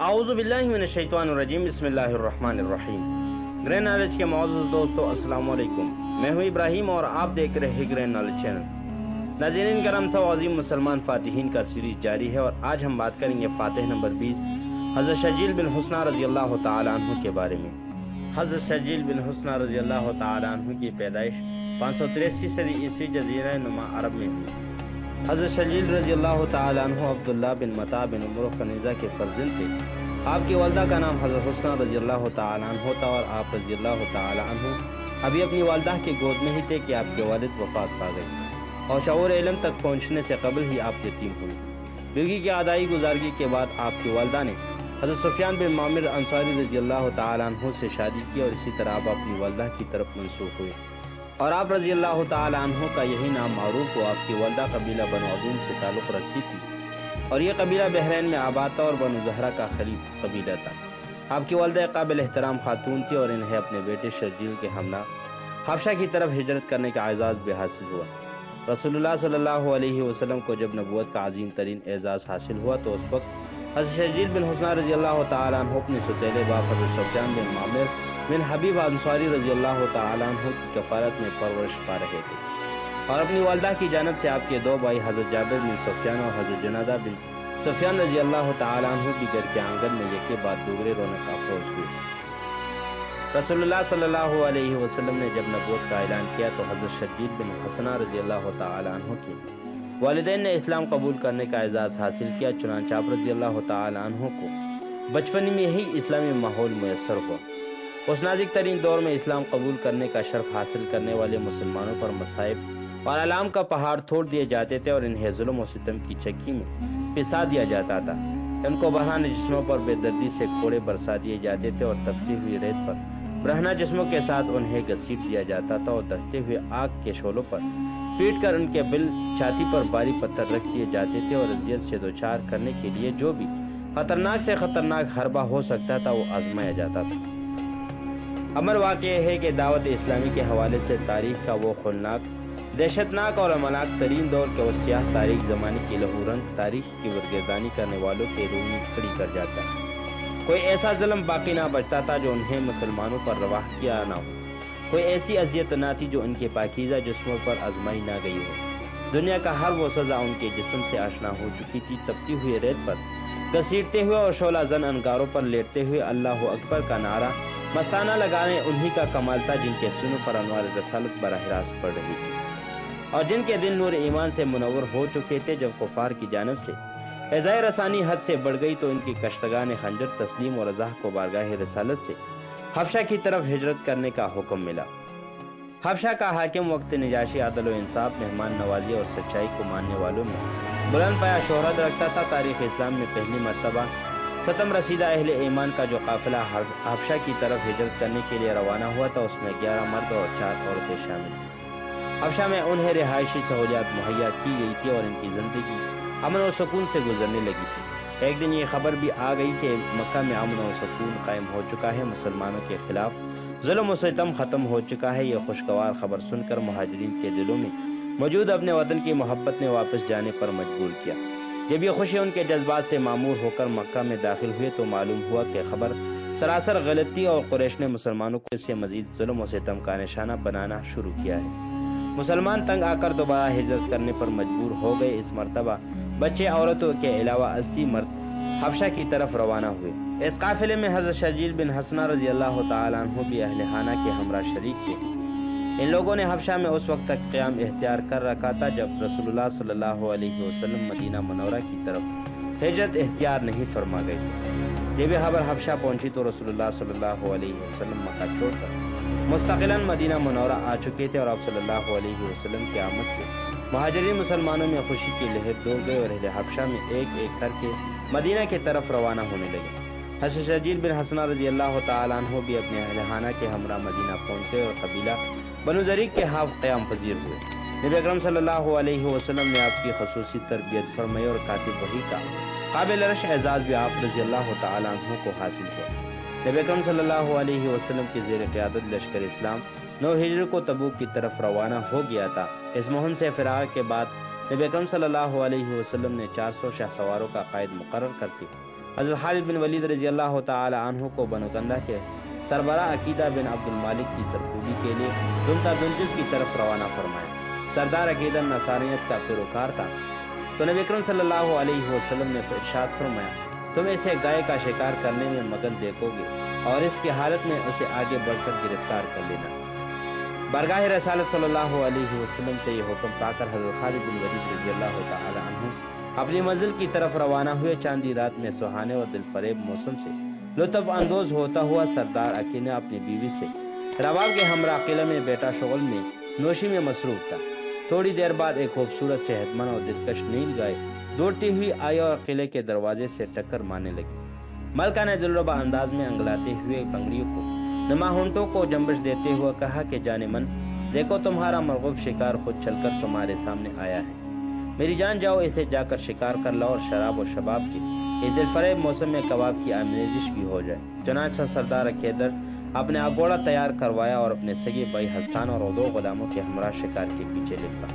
اعوذ باللہ من الشیطان الرجیم، بسم اللہ الرحمن الرحیم۔ گرین نالج کے معزز دوستو، السلام علیکم۔ میں ہوں ابراہیم اور آپ دیکھ رہے ہیں گرین نالج چینل۔ ناظرین کرام، سو عظیم مسلمان فاتحین کا سیریز جاری ہے اور آج ہم بات کریں گے فاتح نمبر 20 حضرت شرجیل بن حسنہ رضی اللہ تعالی عنہ کے بارے میں۔ حضرت شرجیل بن حسنہ رضی اللہ تعالی عنہ کی پیدائش 583 صدی عیسوی جزیرہ نما عرب میں ہوئی۔ حضرت شرجیل رضی اللہ تعالی عنہ عبداللہ بن متع بن عمرو کنیزہ کے فرزند تھے۔ آپ کی والدہ کا نام حضرت حسنہ رضی اللہ تعالی عنہ تھا اور آپ رضی اللہ تعالی عنہ ابھی اپنی والدہ کی گود میں ہی تھے کہ آپ کے والد وفات پا گئے اور شعور علم تک پہنچنے سے قبل ہی آپ یتیم ہوئے۔ بیوی کی ادائی گزارگی کے بعد آپ کی والدہ نے حضرت سفیان بن معمر انصاری رضی اللہ تعالی عنہ سے شادی کی اور اسی طرح آپ اپنی والدہ کی طرف منسوخ ہوئے اور آپ رضی اللہ تعالی عنہ کا یہی نام معروف ہوا۔ آپ کی والدہ قبیلہ بنو عدوم سے تعلق رکھتی تھی اور یہ قبیلہ بحرین میں آباد تھا اور بنو زہرہ کا خلیف قبیلہ تھا۔ آپ کی والدہ قابل احترام خاتون تھی اور انہیں اپنے بیٹے شرجیل کے ہمراہ حبشہ کی طرف ہجرت کرنے کا اعزاز بھی حاصل ہوا۔ رسول اللہ صلی اللہ علیہ وسلم کو جب نبوت کا عظیم ترین اعزاز حاصل ہوا تو اس وقت حضرت شرجیل بن حسنہ رضی اللہ تعالی عنہ اپنے ستیلے باپ حضرت سفیان بن معمر بن حبیب انصاری رضی اللہ تعالی عنہ کی کفالت میں پرورش پا رہے تھے اور اپنی والدہ کی جانب سے آپ کے دو بھائی حضرت جابر بن سفیان اور حضرت جنادہ بن سفیان رضی اللہ تعالی عنہ بھی گھر کے آنگن میں یکے بعد دوسرے رونق افروز ہوئے۔ رسول اللہ صلی اللہ علیہ وسلم نے جب نبوت کا اعلان کیا تو حضرت شرجیل بن حسنہ رضی اللہ تعالی عنہ کے والدین نے اسلام قبول کرنے کا اعزاز حاصل کیا۔ چنانچہ آپ رضی اللہ تعالی عنہ کو بچپن میں ہی اسلامی ماحول میسر ہوا۔ اس نازک ترین دور میں اسلام قبول کرنے کا شرف حاصل کرنے والے مسلمانوں پر مصائب اور الام کا پہاڑ توڑ دیے جاتے تھے اور انہیں ظلم و ستم کی چکی میں پسا دیا جاتا تھا۔ ان کو بہانے جسموں پر بے دردی سے کوڑے برسا دیے جاتے تھے اور تپتی ہوئی ریت پر برہنہ جسموں کے ساتھ انہیں گھسیٹ دیا جاتا تھا اور دہتے ہوئے آگ کے شعلوں پر پیٹ کر ان کے بل چھاتی پر بھاری پتھر رکھ دیے جاتے تھے اور اذیت سے دوچار کرنے کے لیے جو بھی خطرناک سے خطرناک حربہ ہو سکتا تھا وہ آزمایا جاتا تھا۔ امر واقع ہے کہ دعوت اسلامی کے حوالے سے تاریخ کا وہ خولناک، دہشتناک اور امناک ترین دور کے وہ سیاہ تاریخ زمانے کی لہو رنگ تاریخ کی ورگردانی کرنے والوں کے روئی کھڑی کر جاتا ہے۔ کوئی ایسا ظلم باقی نہ بچتا تھا جو انہیں مسلمانوں پر روا کیا نہ ہو، کوئی ایسی اذیت نہ تھی جو ان کے پاکیزہ جسموں پر آزمائی نہ گئی ہو۔ دنیا کا ہر وہ سزا ان کے جسم سے آشنا ہو چکی تھی۔ تپتی ہوئی ریت پر گھسیٹتے ہوئے اور شعلہ زن انگاروں پر لیٹتے ہوئے اللہ اکبر کا نعرہ مستانہ لگانے انہی کا کمال تھا جن کے سینوں پر انوار رسالت براہ راست پڑ رہی تھی اور جن کے دل نور ایمان سے منور ہو چکے تھے۔ جب کفار کی جانب سے ایذائے رسانی حد سے بڑھ گئی تو ان کی کشتگان خنجر تسلیم اور رضا کو بارگاہ رسالت سے حبشہ کی طرف ہجرت کرنے کا حکم ملا۔ حبشہ کا حاکم وقت نجاشی عدل و انصاف، مہمان نوازی اور سچائی کو ماننے والوں میں بلند پایا شہرت رکھتا تھا۔ تاریخ اسلام میں پہلی مرتبہ ستم رسیدہ اہل ایمان کا جو قافلہ حبشہ کی طرف ہجرت کرنے کے لیے روانہ ہوا تھا اس میں 11 مرد اور 4 عورتیں شامل تھیں۔ حبشہ میں انہیں رہائشی سہولیات مہیا کی گئی تھی اور ان کی زندگی امن و سکون سے گزرنے لگی تھی۔ ایک دن یہ خبر بھی آ گئی کہ مکہ میں امن و سکون قائم ہو چکا ہے، مسلمانوں کے خلاف ظلم و ستم ختم ہو چکا ہے۔ یہ خوشگوار خبر سن کر مہاجرین کے دلوں میں موجود اپنے وطن کی محبت نے واپس جانے پر مجبور کیا۔ جب یہ خوشی ان کے جذبات سے معمور ہو کر مکہ میں داخل ہوئے تو معلوم ہوا کہ خبر سراسر غلطی اور قریش نے مسلمانوں کو اس سے مزید ظلم و ستم کا نشانہ بنانا شروع کیا ہے۔ مسلمان تنگ آ کر دوبارہ ہجرت کرنے پر مجبور ہو گئے۔ اس مرتبہ بچے عورتوں کے علاوہ 80 مرد حبشہ کی طرف روانہ ہوئے۔ اس قافلے میں حضرت شرجیل بن حسنہ رضی اللہ تعالی عنہ بھی اہل خانہ کے ہمراہ شریک تھے۔ ان لوگوں نے حبشہ میں اس وقت تک قیام اختیار کر رکھا تھا جب رسول اللہ صلی اللہ علیہ وسلم مدینہ منورہ کی طرف ہجرت اختیار نہیں فرما گئے تھے۔ جب یہ خبر حبشہ پہنچی تو رسول اللہ صلی اللہ علیہ وسلم مکہ چھوڑ کر مستقلاً مدینہ منورہ آ چکے تھے اور آپ صلی اللہ علیہ وسلم کی آمد سے مہاجرین مسلمانوں میں خوشی کی لہر دوڑ گئی اور اہل حبشہ میں ایک ایک کر کے مدینہ کی طرف روانہ ہونے لگے۔ حضرت شرجیل بن حسنہ رضی اللہ تعالی عنہ بھی اپنے اہل خانہ کے ہمراہ مدینہ پہنچے اور قبیلہ بنو ذریق کے ہاف قیام پذیر ہوئے۔ نبی اکرم صلی اللہ علیہ وسلم نے آپ کی خصوصی تربیت فرمائی اور کاتب وحی کا قابل رش اعزاز بھی آپ رضی اللہ تعالی عنہ کو حاصل ہوا۔ نبی اکرم صلی اللہ علیہ وسلم کی زیر قیادت لشکر اسلام 9 ہجری کو تبوک کی طرف روانہ ہو گیا تھا۔ اس مہم سے فرار کے بعد نبی اکرم صلی اللہ علیہ وسلم نے 400 شاہ سواروں کا قائد مقرر کر کے حضرت خالد بن ولید رضی اللہ تعالی عنہ کو بنو کندا کے سربراہ عقیدہ بن عبد المالک کی سرکوبی کے لیے دنتا دنجب کی طرف روانہ فرمایا۔ سردار عقیدہ نصرانیت کا پیروکار تھا تو نبی اکرم صلی اللہ علیہ وسلم نے ارشاد فرمایا، تم اسے گائے کا شکار کرنے میں مگن دیکھو گے اور اس کی حالت میں اسے آگے بڑھ کر گرفتار کر لینا۔ بارگاہ رسالت صلی اللہ علیہ وسلم سے یہ حکم پا کر حضرت خالد بن ولید رضی اللہ تعالی عنہ اپنی منزل کی طرف روانہ ہوئے۔ چاندی رات میں سہانے اور دل فریب موسم سے لطف اندوز ہوتا ہوا سردار عقیدہ اپنی بیوی سے رباب کے ہمراہ قلعہ میں بیٹا شغل میں نوشی میں مصروف تھا۔ تھوڑی دیر بعد ایک خوبصورت صحت مند اور دلکش نیل گائے دوڑتی ہوئی آئی اور قلعے کے دروازے سے ٹکر مارنے لگی۔ ملکہ نے دلربا انداز میں انگلاتے ہوئے بنگڑیوں کو نما ہونٹوں کو جنبش دیتے ہوئے کہا کہ جان من، دیکھو تمہارا مرغوب شکار خود چل کر تمہارے سامنے آیا ہے، میری جان جاؤ اسے جا کر شکار کر لاؤ اور شراب و شباب کے اس دل فریب موسم میں کباب کی آمیزش بھی ہو جائے۔ چنانچہ سردار عقیدر اپنے اگوڑا تیار کروایا اور اپنے سگے بھائی حسان اور دو غلاموں کے ہمراہ شکار کے پیچھے لپٹا۔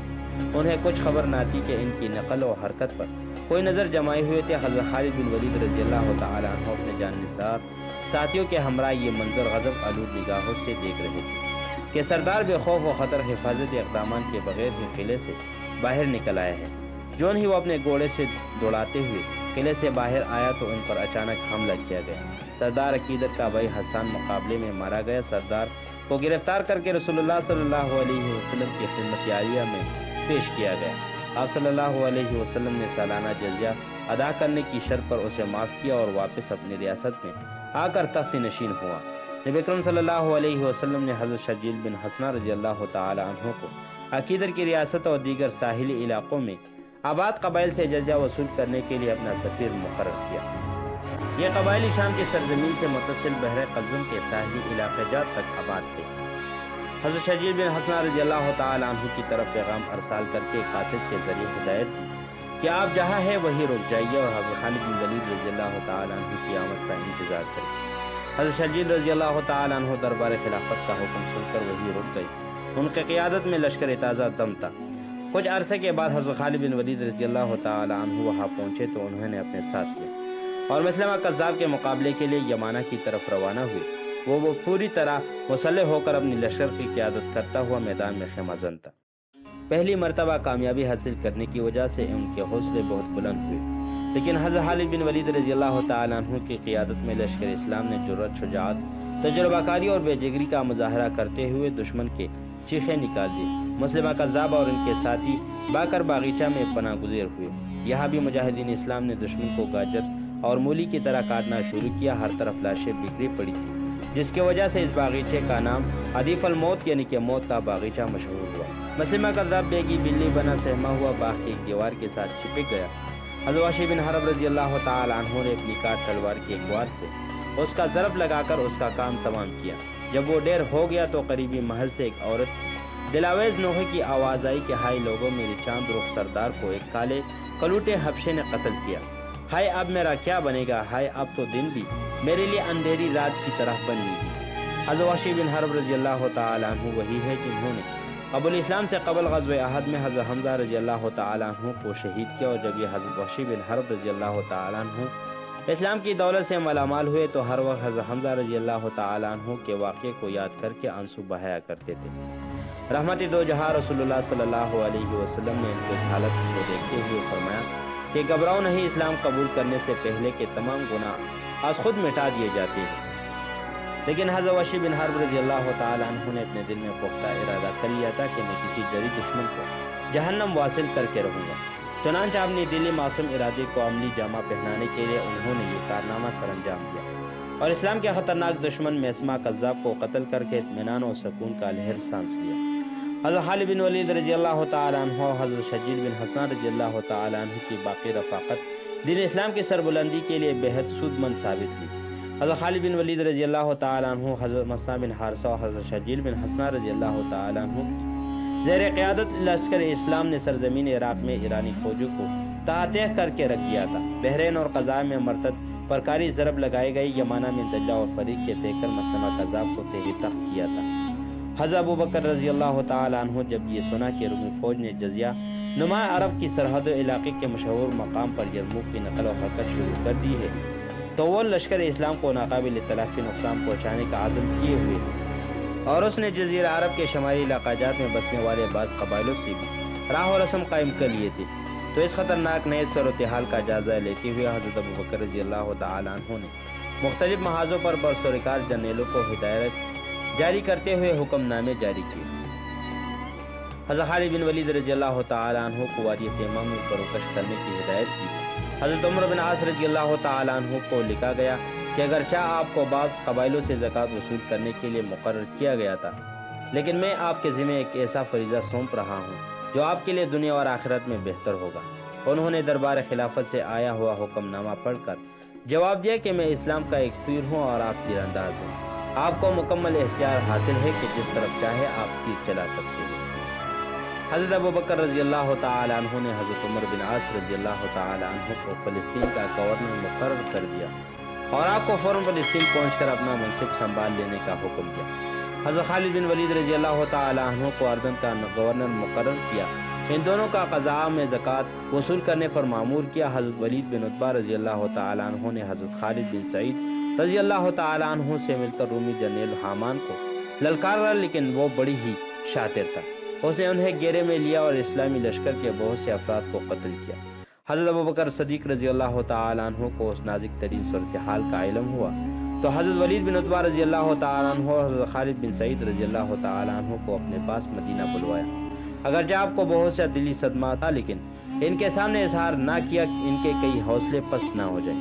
انہیں کچھ خبر نہ تھی کہ ان کی نقل و حرکت پر کوئی نظر جمائے ہوئے تھے۔ حضرت خالد بن ولید رضی اللہ تعالی عنہ اپنے جاننثار ساتھیوں کے ہمراہ یہ منظر غضب آلود نگاہوں سے دیکھ رہے تھے کہ سردار بے خوف و خطر حفاظتی اقدامات کے بغیر ہی قلعے سے باہر نکل آئے ہیں۔ جون ہی وہ اپنے گھوڑے سے دوڑاتے ہوئے قلعے سے باہر آیا تو ان پر اچانک حملہ کیا گیا۔ سردار عقیدت کا بھائی حسان مقابلے میں مارا گیا۔ سردار کو گرفتار کر کے رسول اللہ صلی اللہ علیہ وسلم کی خدمت عالیہ میں پیش کیا گیا۔ آپ صلی اللہ علیہ وسلم نے سالانہ جزیہ ادا کرنے کی شرط پر اسے معاف کیا اور واپس اپنی ریاست میں آ کر تخت نشین ہوا۔ نبی اکرم صلی اللہ علیہ وسلم نے حضرت شجیل بن حسنہ رضی اللہ تعالی عنہ کو عقیدر کی ریاست اور دیگر ساحلی علاقوں میں آباد قبائل سے جزیہ وصول کرنے کے لیے اپنا سفیر مقرر کیا۔ یہ قبائلی شام کی سرزمین سے متصل بحر قلزم کے ساحلی علاقے جات تک آباد تھے۔ حضرت شجیل بن حسنہ رضی اللہ تعالی عنہ کی طرف پیغام ارسال کر کے قاصد کے ذریعے ہدایت دی کہ آپ جہاں ہے وہی رک جائیے اور حضرت خالد بن ولید رضی اللہ تعالی عنہ کی آمد کا انتظار کریں۔ حضرت شجیل رضی اللہ تعالی عنہ دربار خلافت کا حکم سن کر وہی رک گئی۔ ان کی قیادت میں لشکر تازہ دم تھا۔ کچھ عرصے کے بعد حضرت خالد بن ولید رضی اللہ تعالی عنہ وہاں پہنچے تو انہوں نے اپنے ساتھ لیا اور مسلمہ کذاب کے مقابلے کے لیے یمانہ کی طرف روانہ ہوئے۔ وہ پوری طرح مسلح ہو کر اپنی لشکر کی قیادت کرتا ہوا میدان میں خیمہ زن تھا۔ پہلی مرتبہ کامیابی حاصل کرنے کی وجہ سے ان کے حوصلے بہت بلند ہوئے، لیکن حضرت خالد بن ولید رضی اللہ تعالی عنہ کی قیادت میں لشکر اسلام نے جرأت، شجاعت، تجربہ کاری اور بے جگری کا مظاہرہ کرتے ہوئے دشمن کے چیخیں نکال دی۔ مسلمہ کذاب اور ان کے ساتھی باکر باغیچہ میں پناہ گزیر ہوئے۔ یہاں بھی مجاہدین اسلام نے دشمن کو گاجر اور مولی کی طرح کاٹنا شروع کیا۔ ہر طرف لاشیں بکھری پڑی تھی، جس کی وجہ سے اس باغیچے کا نام عدیف الموت یعنی کہ موت کا باغیچہ مشہور ہوا۔ مسلمہ کذاب بیگی بلی بنا سہما ہوا باغ کی ایک دیوار کے ساتھ چپک گیا۔ حضرت وحشی بن حرب رضی اللہ تعالی عنہ نے اپنی کاٹ تلوار کی ایک وار سے اس کا ضرب لگا کر اس کا کام تمام کیا۔ جب وہ دیر ہو گیا تو قریبی محل سے ایک عورت دلاویز نوحے کی آواز آئی کہ ہائے لوگوں، میرے چاند رخ سردار کو ایک کالے کلوٹے حبشے نے قتل کیا۔ ہائے اب میرا کیا بنے گا؟ ہائے اب تو دن بھی میرے لیے اندھیری رات کی طرح بن گئی۔ حضرت وحشی بن حرب رضی اللہ تعالی عنہ وہی ہے جنہوں نے قبول اسلام سے قبل غزوہ احد میں حضرت حمزہ رضی اللہ تعالی عنہ کو شہید کیا، اور جب یہ حضرت وحشی بن حرب رضی اللہ تعالی عنہ اسلام کی دولت سے مالامال ہوئے تو ہر وقت حضرت حمزہ رضی اللہ تعالی عنہ کے واقعے کو یاد کر کے آنسو بہایا کرتے تھے۔ رحمت دو جہاں رسول اللہ صلی اللہ علیہ وسلم نے ان کی حالت کو دیکھتے ہوئے فرمایا کہ گھبراؤ نہیں، اسلام قبول کرنے سے پہلے کے تمام گناہ از خود مٹا دیے جاتے ہیں۔ لیکن حضرت وحشی بن حرب رضی اللہ تعالی عنہ نے اپنے دل میں پختہ ارادہ کر لیا تھا کہ میں کسی جری دشمن کو جہنم واصل کر کے رہوں گا۔ چنانچہ اپنی دلی معصوم ارادے کو عملی جامہ پہنانے کے لیے انہوں نے یہ کارنامہ سر انجام دیا اور اسلام کے خطرناک دشمن مسلمہ کذاب کو قتل کر کے اطمینان و سکون کا لہر سانس لیا۔ حضرت خالد بن ولید رضی اللہ تعالی عنہ اور حضرت شجیل بن حسنہ رضی اللہ تعالی عنہ کی باقی رفاقت دین اسلام کی سربلندی کے لیے بہت سود مند ثابت ہوئی۔ حضرت خالد بن ولید رضی اللہ تعالی عنہ، حضرت مسعود بن حارثہ اور حضرت شجیل بن حسنہ رضی اللہ تعالی عنہ زیر قیادت لشکر اسلام نے سرزمین عراق میں ایرانی فوجوں کو تحت کر کے رکھ دیا تھا۔ بحرین اور قضاء میں مرتد پرکاری ضرب لگائے گئی۔ یمانہ میں دجلہ اور فریق کے پھینک کر مسلمہ کذاب کو تحت تخت کیا تھا۔ حضرت ابو بکر رضی اللہ تعالی عنہ جب یہ سنا کہ رومی فوج نے جزیہ نما عرب کی سرحد علاقے کے مشہور مقام پر یرموک کی نقل و حرکت شروع کر دی ہے تو وہ لشکر اسلام کو ناقابل تلافی نقصان پہنچانے کا عزم کیے ہوئے ہیں، اور اس نے جزیرہ عرب کے شمالی علاقات میں بسنے والے بعض قبائلوں سے بھی راہ و رسم قائم کر لیے تھے۔ تو اس خطرناک نئے صورتحال کا جائزہ لیتے ہوئے حضرت ابوبکر رضی اللہ تعالیٰ عنہ نے مختلف محاذوں پر برسرکار جرنیلوں کو ہدایت جاری کرتے ہوئے حکم نامے جاری کیے۔ حضرت خالد بن ولید رضی اللہ تعالیٰ عنہ کو وادی تیمہ میں فروکش کرنے کی ہدایت کی۔ حضرت عمر بن عاص رضی اللہ تعالیٰ عنہ کو لکھا گیا کہ اگرچہ آپ کو بعض قبائلوں سے زکوٰۃ وصول کرنے کے لیے مقرر کیا گیا تھا، لیکن میں آپ کے ذمہ ایک ایسا فریضہ سونپ رہا ہوں جو آپ کے لیے دنیا اور آخرت میں بہتر ہوگا۔ انہوں نے دربار خلافت سے آیا ہوا حکم نامہ پڑھ کر جواب دیا کہ میں اسلام کا ایک تیر ہوں اور آپ تیر انداز ہیں۔ آپ کو مکمل اختیار حاصل ہے کہ جس طرف چاہے آپ تیر چلا سکتے ہیں۔ حضرت ابوبکر رضی اللہ تعالیٰ عنہ نے حضرت عمر بن عاص رضی اللہ تعالیٰ عنہ کو فلسطین کا گورنر مقرر کر دیا اور آپ کو فوراً فلسطین پہنچ کر اپنا منصب سنبھال لینے کا حکم دیا۔ حضرت خالد بن ولید رضی اللہ تعالیٰ عنہ کو اردن کا گورنر مقرر کیا۔ ان دونوں کا قضاء میں زکوٰۃ وصول کرنے پر معمور کیا۔ حضرت ولید بن عتبہ رضی اللہ تعالیٰ عنہ نے حضرت خالد بن سعید رضی اللہ تعالیٰ عنہ سے مل کر رومی جنرل حامان کو للکارا، لیکن وہ بڑی ہی شاطر تھا۔ اس نے انہیں گھیرے میں لیا اور اسلامی لشکر کے بہت سے افراد کو قتل کیا۔ حضرت ابوبکر صدیق رضی اللہ تعالیٰ عنہ کو اس نازک ترین صورتحال کا علم ہوا تو حضرت ولید بن عتبہ رضی اللہ تعالیٰ عنہ اور حضرت خالد بن سعید رضی اللہ تعالیٰ عنہ کو اپنے پاس مدینہ بلوایا۔ اگرچہ آپ کو بہت سے دلی صدمہ تھا، لیکن ان کے سامنے اظہار نہ کیا کہ ان کے کئی حوصلے پست نہ ہو جائیں،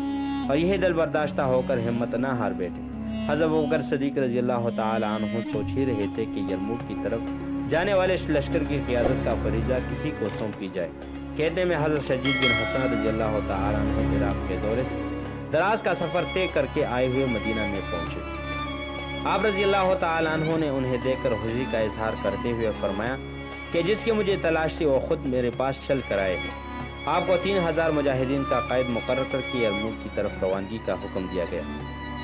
اور یہی دل برداشتہ ہو کر ہمت نہ ہار بیٹھے۔ حضرت ابوبکر صدیق رضی اللہ تعالیٰ عنہ سوچ ہی رہے تھے کہ یرموک کی طرف جانے والے لشکر کی قیادت کا فریضہ کسی کو سونپی جائے۔ کہتے میں حضرت شجید بن حسن رضی اللہ تعالیٰ عنہ عراق کے دورے سے دراز کا سفر طے کر کے آئے ہوئے مدینہ میں پہنچے۔ آپ رضی اللہ تعالیٰ عنہ نے انہیں دیکھ کر خوشی کا اظہار کرتے ہوئے فرمایا کہ جس کی مجھے تلاش تھی وہ خود میرے پاس چل کر آئے ہیں۔ آپ کو 3000 مجاہدین کا قائد مقرر کر کے یرموک کی طرف روانگی کا حکم دیا گیا۔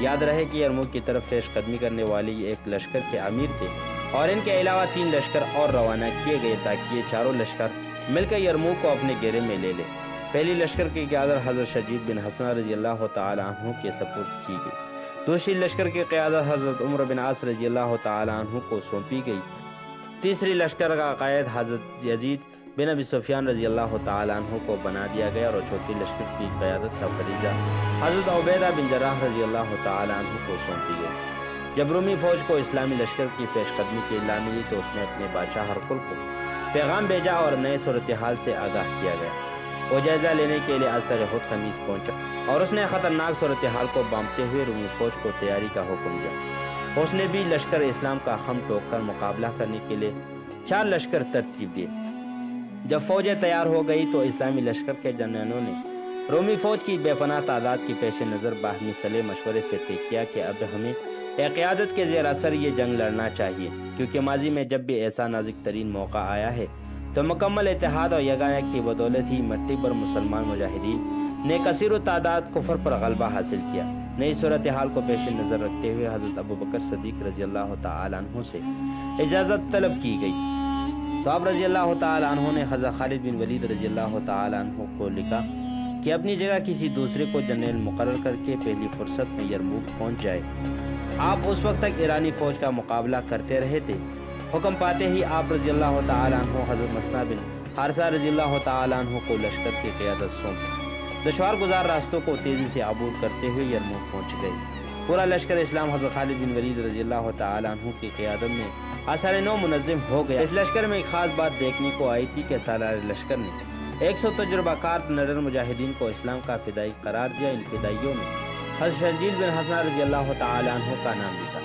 یاد رہے کہ یرموک کی طرف پیش قدمی کرنے والی ایک لشکر کے امیر تھے، اور ان کے علاوہ 3 لشکر اور روانہ کیے گئے تاکہ یہ چاروں لشکر مل کر یرموک کو اپنے گھیرے میں لے لے۔ پہلی لشکر کی قیادت حضرت شجید بن حسن رضی اللہ تعالیٰ عنہ کے سپرد کی گئی۔ دوسری لشکر کی قیادت حضرت عمر بن عاص رضی اللہ تعالیٰ عنہ کو سونپی گئی۔ تیسری لشکر کا قائد حضرت یزید بن ابی سفیان رضی اللہ تعالیٰ عنہ کو بنا دیا گیا، اور چوتھی لشکر کی قیادت کا فریضہ حضرت عبیدہ بن جراح رضی اللہ تعالیٰ عنہ کو سونپی گئی۔ جب رومی فوج کو اسلامی لشکر کی پیش قدمی کی اطلاع ملی تو اس نے اپنے بادشاہ ہرقل کو پیغام بھیجا اور نئے صورتحال سے آگاہ کیا گیا۔ وہ جائزہ لینے کے لیے عصر خود خمیس پہنچا اور اس نے خطرناک صورتحال کو بانپتے ہوئے رومی فوج کو تیاری کا حکم دیا۔ اس نے بھی لشکر اسلام کا خم ٹوک کر مقابلہ کرنے کے لیے 4 لشکر ترتیب دیے۔ جب فوجیں تیار ہو گئی تو اسلامی لشکر کے جنرلوں نے رومی فوج کی بے پناہ تعداد کی پیش نظر باہمی صلح مشورے سے طے کیا کہ اب ہمیں قیادت کے زیر اثر یہ جنگ لڑنا چاہیے، کیونکہ ماضی میں جب بھی ایسا نازک ترین موقع آیا ہے تو مکمل اتحاد اور یگانگی کی بدولت ہی مٹی پر مسلمان مجاہدین نے کثیر و تعداد کفر پر غلبہ حاصل کیا۔ نئی صورتحال کو پیش نظر رکھتے ہوئے حضرت ابوبکر صدیق رضی اللہ تعالیٰ عنہ سے اجازت طلب کی گئی تو آپ رضی اللہ تعالیٰ عنہ نے حضرت خالد بن ولید رضی اللہ تعالیٰ عنہ کو لکھا کہ اپنی جگہ کسی دوسرے کو جنرل مقرر کر کے پہلی فرصت میں یرموک پہنچ جائے۔ آپ اس وقت تک ایرانی فوج کا مقابلہ کرتے رہے تھے۔ حکم پاتے ہی آپ رضی اللہ تعالیٰ عنہ حضرت مسنا بن حارثہ رضی اللہ تعالیٰ عنہ کو لشکر کی قیادت سونپی۔ دشوار گزار راستوں کو تیزی سے عبور کرتے ہوئے یرموک پہنچ گئے۔ پورا لشکر اسلام حضرت خالد بن ولید رضی اللہ تعالیٰ عنہ کی قیادت میں آثار نو منظم ہو گیا۔ اس لشکر میں ایک خاص بات دیکھنے کو آئی تھی کہ سالار لشکر نے 100 تجربہ کار نڈر مجاہدین کو اسلام کا فدائی قرار دیا۔ ان فدائیوں میں حضرت شجید بن حسن رضی اللہ تعالیٰ عنہ کا نام بھی تھا۔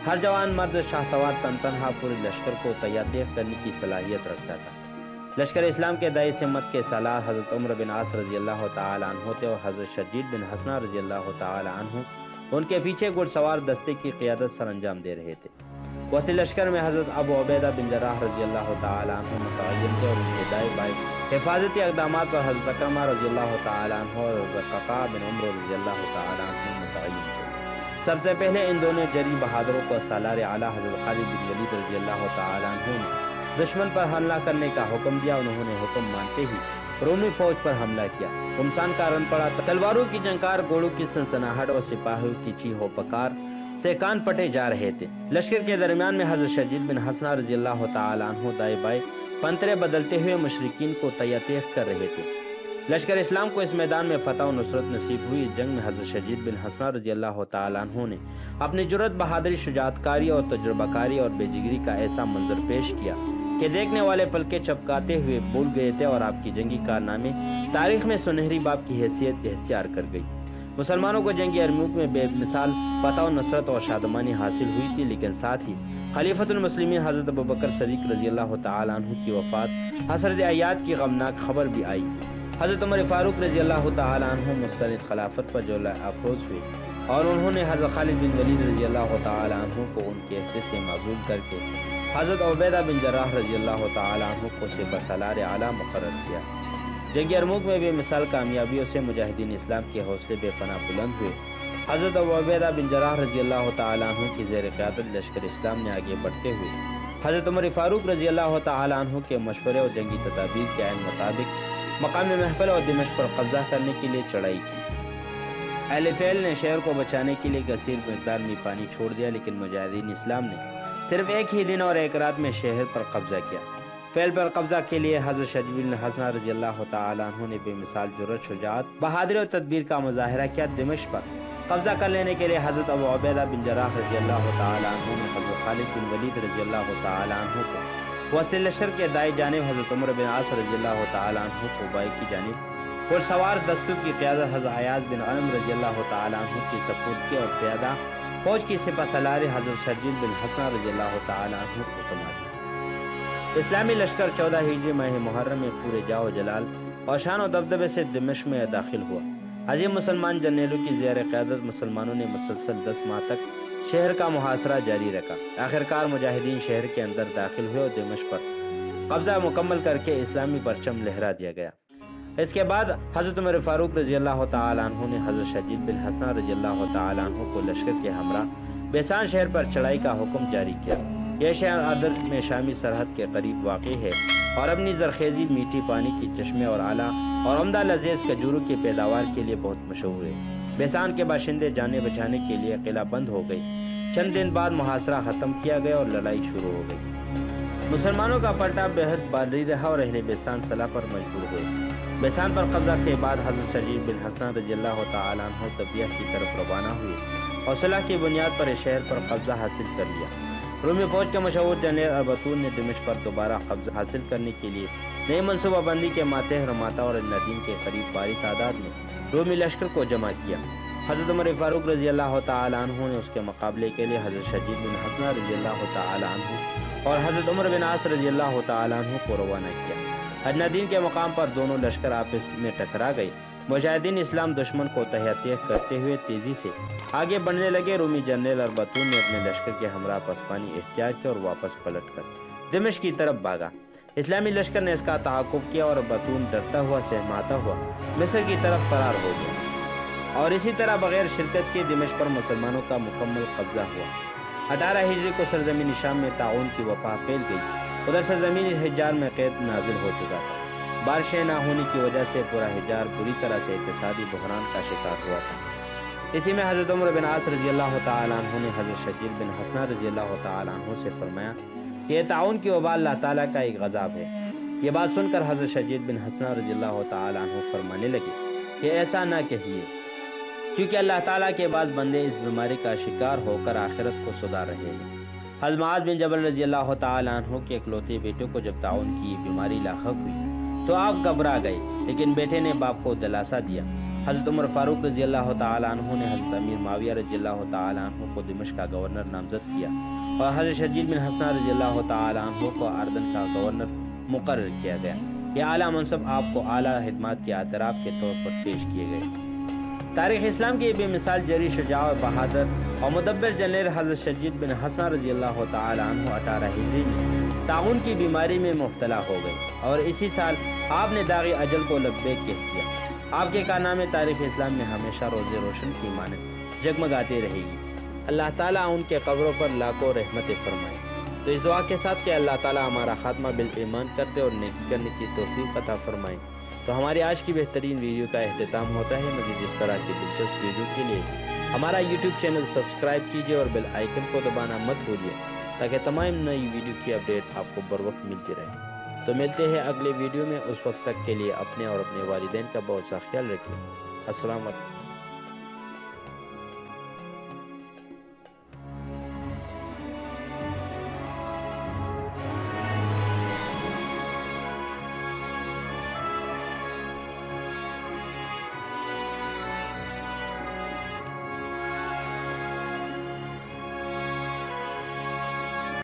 ہر جوان مرد شاہ سوار تنہا پورے لشکر کو تیار کرنے کی صلاحیت رکھتا تھا۔ لشکر اسلام کے دائی سمت کے سالار حضرت عمر بن عاص رضی اللہ تعالیٰ عنہ تھے، اور حضرت شجید بن حسن رضی اللہ تعالیٰ عنہ ان کے پیچھے گھڑ سوار دستے کی قیادت سر انجام دے رہے تھے۔ وسط لشکر میں حضرت ابو عبیدہ بن جراح رضی اللہ تعالیٰ عنہ متعین تھے، اور ان کے دائیں بائیں حفاظتی اقدامات پر حضرت اکرمہ رضی اللہ تعالیٰ عنہ اور حضرت قعقاع بن عمرو رضی اللہ تعالیٰ عنہ متعین تھے۔ سب سے پہلے ان دونوں جری بہادروں کو سالار اعلیٰ حضرت خالد بن ولید رضی اللہ تعالیٰ عنہ نے دشمن پر حملہ کرنے کا حکم دیا۔ انہوں نے حکم مانتے ہی رومی فوج پر حملہ کیا۔ گھمسان کا رن پڑا، تلواروں کی جھنکار، گھوڑوں کی سنسناہٹ اور سپاہیوں کی چیخو پکار سے کان پٹے جا رہے تھے۔ لشکر کے درمیان میں حضرت شجیل بن حسنہ رضی اللہ تعالیٰ عنہ دائیں بائیں پنترے بدلتے ہوئے مشرکین کو تیعتیق کر رہے تھے۔ لشکر اسلام کو اس میدان میں فتح و نصرت نصیب ہوئی۔ اس جنگ میں حضرت شجیل بن حسنہ رضی اللہ تعالیٰ عنہ نے اپنی جرأت، بہادری، شجاعت کاری اور تجربہ کاری اور بے جگری کا ایسا منظر پیش کیا کہ دیکھنے والے پلکیں چپکاتے ہوئے بھول گئے تھے، اور آپ کی جنگی کارنامے تاریخ میں سنہری باب کی حیثیت اختیار کر گئی۔ مسلمانوں کو جنگ یرموک میں بے مثال فتح و نصرت اور شادمانی حاصل ہوئی تھی، لیکن ساتھ ہی خلیفۃ المسلمین حضرت ابوبکر صدیق رضی اللہ تعالیٰ عنہ کی وفات، حسرت عیاد کی غمناک خبر بھی آئی۔ حضرت عمر فاروق رضی اللہ تعالیٰ عنہ مسترد خلافت پر جولہ افروز ہوئے، اور انہوں نے حضرت خالد بن ولید رضی اللہ تعالیٰ عنہ کو ان کے عہدے سے معزول کر کے حضرت عبیدہ بن جراح رضی اللہ تعالیٰ عنہ کو سپہ سالار اعلیٰ مقرر کیا۔ جنگ یرموک میں بے مثال کامیابیوں سے مجاہدین اسلام کے حوصلے بے پناہ بلند ہوئے۔ حضرت عبیدہ بن جراح رضی اللہ تعالیٰ عنہ کی زیر قیادت لشکر اسلام نے آگے بڑھتے ہوئے حضرت عمر فاروق رضی اللہ تعالیٰ عنہ کے مشورے اور جنگی تدابیر کے عین مطابق مقام محفل اور دمشق پر قبضہ کرنے کے لیے چڑھائی کی۔ اہل فیل نے شہر کو بچانے کے لیے کثیر مقدار میں پانی چھوڑ دیا، لیکن مجاہدین اسلام نے صرف ایک ہی دن اور ایک رات میں شہر پر قبضہ کیا۔ فیل پر قبضہ کے لیے حضرت شجیل بن حسنہ رضی اللہ تعالیٰ عنہ نے بے مثال جرأت، شجاعت، بہادری اور تدبیر کا مظاہرہ کیا۔ دمشق پر قبضہ کر لینے کے لیے حضرت ابو عبیدہ بن جراح رضی اللہ تعالیٰ عنہ نے حضرت خالد بن ولید رضی اللہ تعالیٰ عنہ کو وسط لشکر کے دائیں جانب، حضرت عمر بن عاص رضی اللہ تعالیٰ عنہ کو بائیں کی جانب اور سوار دستوں کی قیادت حضرت عیاض بن غنم رضی اللہ تعالیٰ عنہ کی سپردگی اور پیادہ فوج کی سپہ سالار حضرت شجیل بن حسنہ رضی اللہ تعالیٰ عنہ کو تما دی۔ اسلامی لشکر 14 ہجری ماہ محرم میں پورے جاؤ جلال اور شان و دبدبے سے دمشق میں داخل ہوا۔ عظیم مسلمان جرنیلوں کی زیر قیادت مسلمانوں نے مسلسل 10 ماہ تک شہر کا محاصرہ جاری رکھا۔ آخرکار مجاہدین شہر کے اندر داخل ہوئے اور دمشق پر قبضہ مکمل کر کے اسلامی پرچم لہرا دیا گیا۔ اس کے بعد حضرت عمر فاروق رضی اللہ تعالیٰ عنہ نے حضرت شجیل بن حسنہ رضی اللہ تعالیٰ عنہ کو لشکر کے ہمراہ بیسان شہر پر چڑھائی کا حکم جاری کیا۔ یہ شہر عدل میں شامی سرحد کے قریب واقع ہے اور اپنی زرخیزی، میٹھی پانی کی چشمے اور اعلیٰ اور عمدہ لذیذ کھجوروں کی پیداوار کے لیے بہت مشہور ہے۔ بیسان کے باشندے جانے بچانے کے لیے قلعہ بند ہو گئی۔ چند دن بعد محاصرہ ختم کیا گیا اور لڑائی شروع ہو گئی۔ مسلمانوں کا پلٹا بہت باری رہا اور اہل بیسان صلح پر مجبور ہوئے۔ بیسان پر قبضہ کے بعد حضرت شجیل بن حسنہ رضی اللہ تعالیٰ عنہ طبیعہ کی طرف روانہ ہوئے اور صلح کی بنیاد پر اس شہر پر قبضہ حاصل کر لیا۔ رومی فوج کے مشہور جنرل اربطون نے دمشق پر دوبارہ قبضہ حاصل کرنے کے لیے نئی منصوبہ بندی کے ماتحت رماتا اور ندیم کے قریب باری تعداد میں رومی لشکر کو جمع کیا۔ حضرت عمر فاروق رضی اللہ تعالیٰ عنہ نے اس کے مقابلے کے لیے حضرت شجیل بن حسنہ رضی اللہ تعالیٰ عنہ اور حضرت عمر بن عاص رضی اللہ تعالیٰ عنہ کو روانہ کیا۔ ندیم کے مقام پر دونوں لشکر آپس میں ٹکرا گئے۔ مجاہدین اسلام دشمن کو تحیہ کرتے ہوئے تیزی سے آگے بڑھنے لگے۔ رومی جنرل اربطون نے اپنے لشکر کے ہمراہ پسپانی اختیار کیا اور واپس پلٹ کر دمشق کی طرف بھاگا۔ اسلامی لشکر نے اس کا تعاقب کیا اور اربطون ڈرتا ہوا، سہماتا ہوا مصر کی طرف فرار ہو گیا، اور اسی طرح بغیر شرکت کے دمشق پر مسلمانوں کا مکمل قبضہ ہوا۔ 18 ہجری کو سرزمین شام میں طاعون کی وبا پھیل گئی۔ ادھر سرزمین حجاز میں قید نازل ہو چکا تھا۔ بارشیں نہ ہونے کی وجہ سے پورا حجاز بری طرح سے اقتصادی بحران کا شکار ہوا تھا۔ اسی میں حضرت عمر بن عاص رضی اللہ تعالیٰ عنہ نے حضرت شجیل بن حسنہ رضی اللہ تعالیٰ عنہ سے فرمایا کہ یہ طاعون کی وبا اللہ تعالیٰ کا ایک غضب ہے۔ یہ بات سن کر حضرت شجیل بن حسنہ رضی اللہ تعالیٰ عنہ فرمانے لگے کہ ایسا نہ کہیے، کیونکہ اللہ تعالیٰ کے بعض بندے اس بیماری کا شکار ہو کر آخرت کو سدھار رہے ہیں۔ حضرت معاذ بن جبل رضی اللہ تعالیٰ عنہ کے اکلوتے بیٹے کو جب طاعون کی بیماری لاحق ہوئی تو آپ گھبرا گئے، لیکن بیٹے نے باپ کو دلاسا دیا۔ حضرت عمر فاروق رضی اللہ تعالیٰ عنہ نے حضرت امیر معاویہ رضی اللہ تعالیٰ عنہ کو دمشق کا گورنر نامزد کیا اور حضرت شجیل بن حسنہ رضی اللہ تعالیٰ عنہ کو اردن کا گورنر مقرر کیا گیا۔ یہ اعلیٰ منصب آپ کو اعلیٰ خدمات کے اعتراف کے طور پر پیش کیے گئے۔ تاریخ اسلام کی بے مثال جری، شجاع اور بہادر اور مدبر جنرل حضرت شجیل بن حسنہ رضی اللہ تعالیٰ عنہ 18 ہجری میں طاعون کی بیماری میں مبتلا ہو گئے اور اسی سال آپ نے داغ اجل کو لبیک کہہ دیا۔ آپ کے کارنامے تاریخ اسلام میں ہمیشہ روز روشن کی مانند جگمگاتے رہے گی۔ اللہ تعالیٰ ان کے قبروں پر لاکھوں رحمتیں فرمائے۔ تو اس دعا کے ساتھ کہ اللہ تعالیٰ ہمارا خاتمہ بالایمان کرتے اور نیکی کرنے کی توفیق عطا فرمائے۔ تو ہماری آج کی بہترین ویڈیو کا اختتام ہوتا ہے۔ مزید اس طرح کی دلچسپ ویڈیو کے لیے ہمارا یوٹیوب چینل سبسکرائب کیجیے اور بیل آئیکن کو دبانا مت بھولیے تاکہ تمام نئی ویڈیو کی اپڈیٹ آپ کو بروقت ملتی رہے۔ تو ملتے ہیں اگلے ویڈیو میں، اس وقت تک کے لیے اپنے اور اپنے والدین کا بہت سا خیال رکھیے۔ السلام علیکم۔